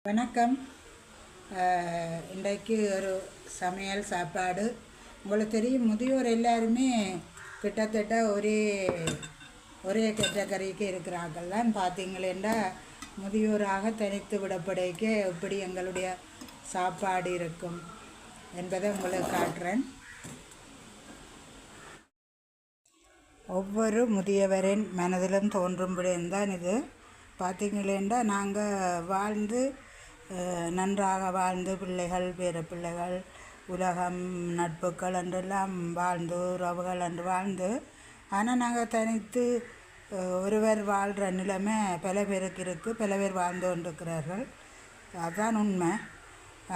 வணக்கம். இன்றைக்கு ஒரு சமையல் சாப்பாடு. உங்களுக்கு தெரியும், முதியோர் எல்லாருமே கிட்டத்தட்ட ஒரே கேட்டகரிக்கு இருக்கிறார்கள் தான். பார்த்தீங்களேண்டா முதியோராக தனித்து விடப்படைக்க எப்படி எங்களுடைய சாப்பாடு இருக்கும் என்பதை உங்களுக்கு காட்டுறேன். ஒவ்வொரு முதியவரின் மனதிலும் தோன்றும் விடயம்தான் இது. பார்த்தீங்களேண்டா நாங்கள் நன்றாக வாழ்ந்து பிள்ளைகள் பேர பிள்ளைகள் உலகம் நட்புகள் என்றெல்லாம் வாழ்ந்து உறவுகள் என்று வாழ்ந்து, ஆனால் நாங்கள் தனித்து ஒருவர் வாழ்கிற நிலைமை பல பேருக்கு இருக்குது. பல பேர் வாழ்ந்து கொண்டிருக்கிறார்கள். அதுதான் உண்மை.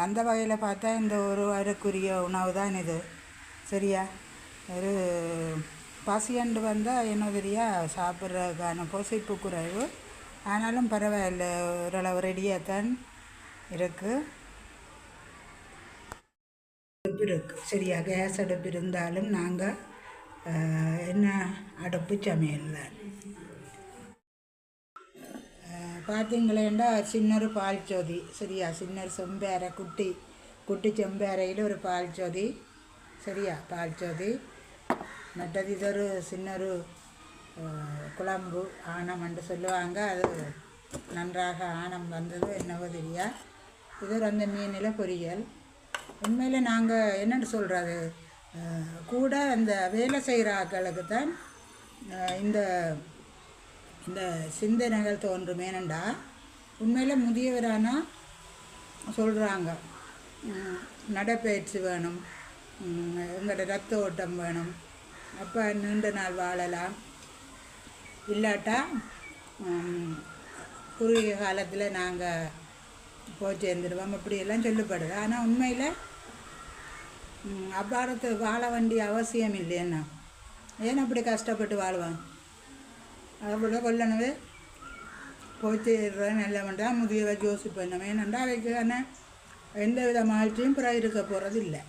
அந்த வகையில் பார்த்தா இந்த ஒருவருக்குரிய உணவு தான் இது. சரியா? ஒரு பசியண்டு வந்தால் என்ன தெரியா சாப்பிட்றதுக்கான பொசிப்பு குறைவு. ஆனாலும் பரவாயில்லை, ஓரளவு ரெடியாகத்தான் இருக்குது. அடுப்பு இருக்குது. சரியா? கேஸ் அடுப்பு இருந்தாலும் நாங்கள் என்ன அடுப்பு சமையல் தான். பார்த்தீங்களேண்டா சின்னொரு பால் சோதி. சரியா? சின்ன செம்பேரை குட்டி செம்பேரையில் ஒரு பால் சோதி. சரியா? பால் சோதி. மற்றது இதொரு சின்னொரு குழம்பு ஆணம் என்று சொல்லுவாங்க. அது நன்றாக ஆணம் வந்தது என்னவோ தெரியா. இது அந்த மீனில் பொரியல். உண்மையில் நாங்கள் என்னென்னு சொல்கிறது, கூட அந்த வேலை செய்கிற ஆக்களுக்கு தான் இந்த இந்த சிந்தனைகள் தோன்றும். ஏனெண்டா உண்மையில் முதியவரானா சொல்கிறாங்க, நடைப்பயிற்சி வேணும், எங்களோட ரத்த ஓட்டம் வேணும், அப்போ நீண்ட நாள் வாழலாம், இல்லாட்டா குறுகிய காலத்தில் நாங்கள் போய் சேர்ந்துடுவோம், அப்படியெல்லாம் சொல்லப்படுது. ஆனால் உண்மையில் அவ்வாறத்து வாழ வேண்டிய அவசியம் இல்லைன்னா ஏன் அப்படி கஷ்டப்பட்டு வாழ்வான்? அதுபோல் கொல்லனவே போய் சேர்றேன் நல்ல வேண்டாம் முதியவை யோசிப்பேன். ஏனென்றா அவைக்கான எந்த வித மகிழ்ச்சியும் பிற இருக்க போகிறது இல்லை.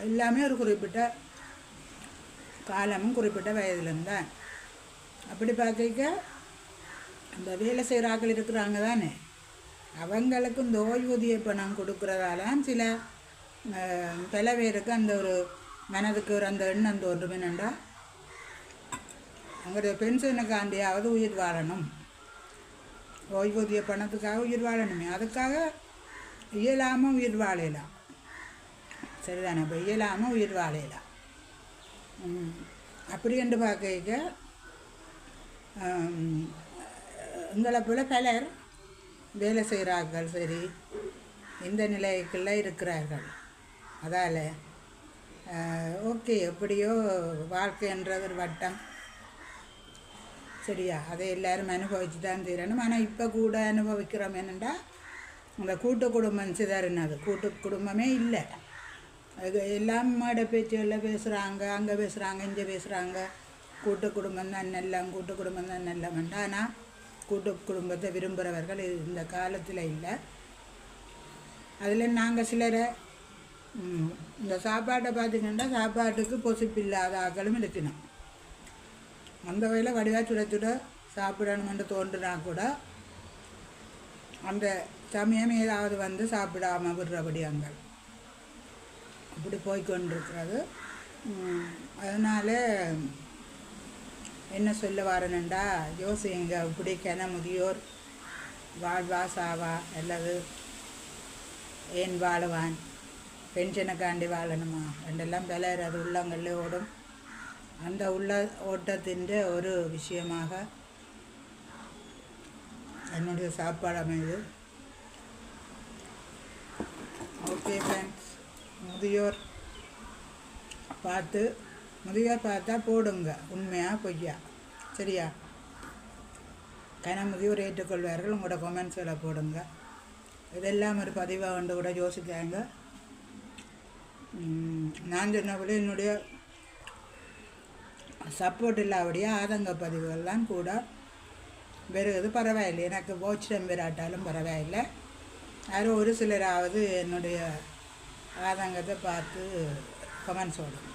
எல்லாமே ஒரு குறிப்பிட்ட காலமும் குறிப்பிட்ட வயதிலிருந்தான். அப்படி பார்க்க அந்த வேலை செய்கிற ஆக்கள் இருக்கிறாங்க தானே, அவங்களுக்கு இந்த ஓய்வூதிய பணம் கொடுக்குறதாலாம் சில பல பேருக்கு அந்த ஒரு மனதுக்கு ஒரு அந்த எண்ணம் தோன்றும். என்னென்றா அவங்களுடைய பென்ஷனுக்காண்டியாவது உயிர் வாழணும், ஓய்வூதிய பணத்துக்காக உயிர் வாழணுமே, அதுக்காக இயலாமல் உயிர் வாழலாம். சரிதானே? இப்போ இயலாமல் உயிர் வாழலாம். அப்படி என்று பார்க்க எங்களை போல பலர் வேலை செய்கிறார்கள். சரி, இந்த நிலைக்குள்ளே இருக்கிறார்கள். அதால் ஓகே, எப்படியோ வாழ்க்கைன்றது ஒரு வட்டம். சரியா? அதை எல்லோரும் அனுபவிச்சு தான் தீரணும். ஆனால் இப்போ கூட அனுபவிக்கிறோம். என்னென்னா இந்த கூட்டு குடும்பம் சிதறினது. கூட்டு குடும்பமே இல்லை. அது எல்லாம் மாட பேச்சுகளில் பேசுகிறாங்க, அங்கே பேசுகிறாங்க, இங்கே பேசுகிறாங்க. கூட்டு குடும்பம் தான் எல்லாம், கூட்டு குடும்பம் தான் எல்லாம். ஆனால் கூட்டு குடும்பத்தை விரும்புகிறவர்கள் இந்த காலத்தில் இல்லை. அதில் நாங்கள் சிலரை இந்த சாப்பாட்டை பார்த்திங்கன்னா சாப்பாட்டுக்கு பொசிப்பு இல்லாத ஆக்களும் இருக்கணும். அந்த வகையில் வடிவாக சுட சாப்பிடணுமென்று தோன்றுனா கூட அந்த சமயம் ஏதாவது வந்து சாப்பிடாமல் விடுறபடி அங்கே அப்படி போய்கொண்டிருக்கிறது. அதனால் என்ன சொல்ல வரணுண்டா, யோசிங்க, இப்படிக்கென முதியோர் வாழ்வா சாவா, அல்லது ஏன் வாழுவான், பென்ஷனுக்காண்டி வாழணுமா ரெண்டெல்லாம் பலர் அது உள்ளங்களில் ஓடும். அந்த உள்ள ஓட்டத்தின் ஒரு விஷயமாக என்னுடைய சாப்பாடு அமைது. ஓகே ஃப்ரெண்ட்ஸ், முதியோர் பார்த்தா போடுங்க, உண்மையாக பொய்யா. சரியா? முதியோர் ஏற்றுக்கொள்வார்கள். உங்களோட கமெண்ட்ஸில் போடுங்க. இதெல்லாம் ஒரு பதிவாக வந்து கூட யோசிக்காங்க. நான் சொன்னபடி என்னுடைய சப்போர்ட் இல்லாபடியாக ஆதங்க பதிவுகள்லாம் கூட வருவது. பரவாயில்லை, எனக்கு போச்சிடம் பெறாட்டாலும் பரவாயில்லை. யாரும் ஒரு சிலராவது என்னுடைய ஆதங்கத்தை பார்த்து கமெண்ட்ஸ் போடும்.